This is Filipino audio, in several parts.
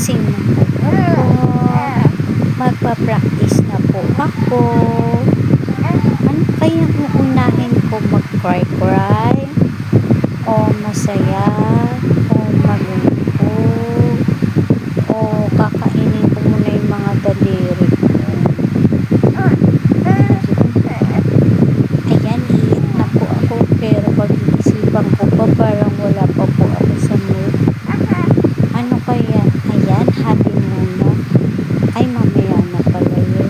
Gigising na po ako. Magpa-practice na po ako. Ano kayang uunahin ko, mag-cry-cry? O masaya? O malungkot? O kakainin ko muna yung mga daliri ko? Ayan, iit na po ako. Pero pag-iisipan ko pa, parang wala pa po ako sa mood. Ano kaya? Ayan, happy muna. Ay, mamaya na pala yun.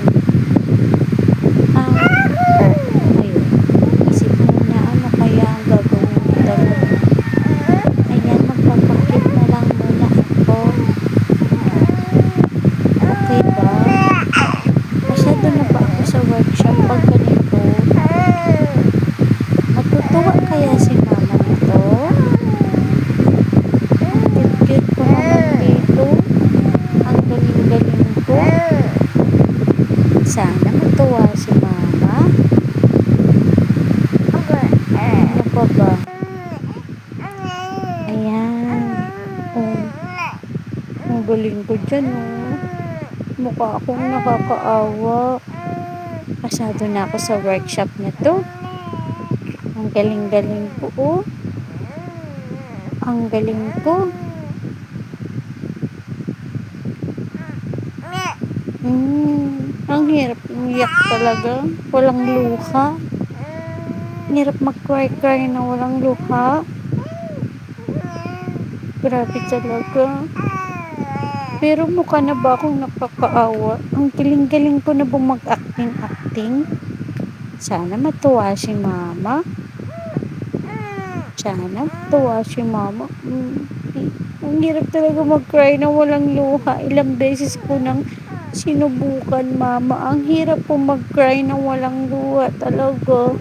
Ayun. Isip muna, ano kaya ang gagawin ko talaga. Ayan, magpapakit na lang muna ako. Okay ba? Masyado na ba ako sa workshop pag ganito? Matutuwa kaya si mama nito? Ang cute ko naman dito. Ang galing-galing ko. Sana matuwa si mama. Ano pa ba? Ayan. Oh, ang galing ko dyan, oh. Mukha akong nakakaawa. Pasado na ako sa workshop na to. Ang galing-galing ko, oh. Ang galing ko. Ang hirap umiyak talaga. Walang luha. Hirap mag-cry-cry na walang luha. Grabe talaga. Pero mukha na ba akong nakakaawa? Ang galing-galing ko na ba mag-acting-acting? Sana matuwa si mama. Sana matuwa si mama. Ang hirap talaga mag-cry na walang luha. Ilang beses ko nang sinubukan, mama. Ang hirap po mag-cry na walang luha talaga.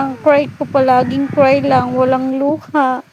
Ang cry ko palaging cry lang, walang luha.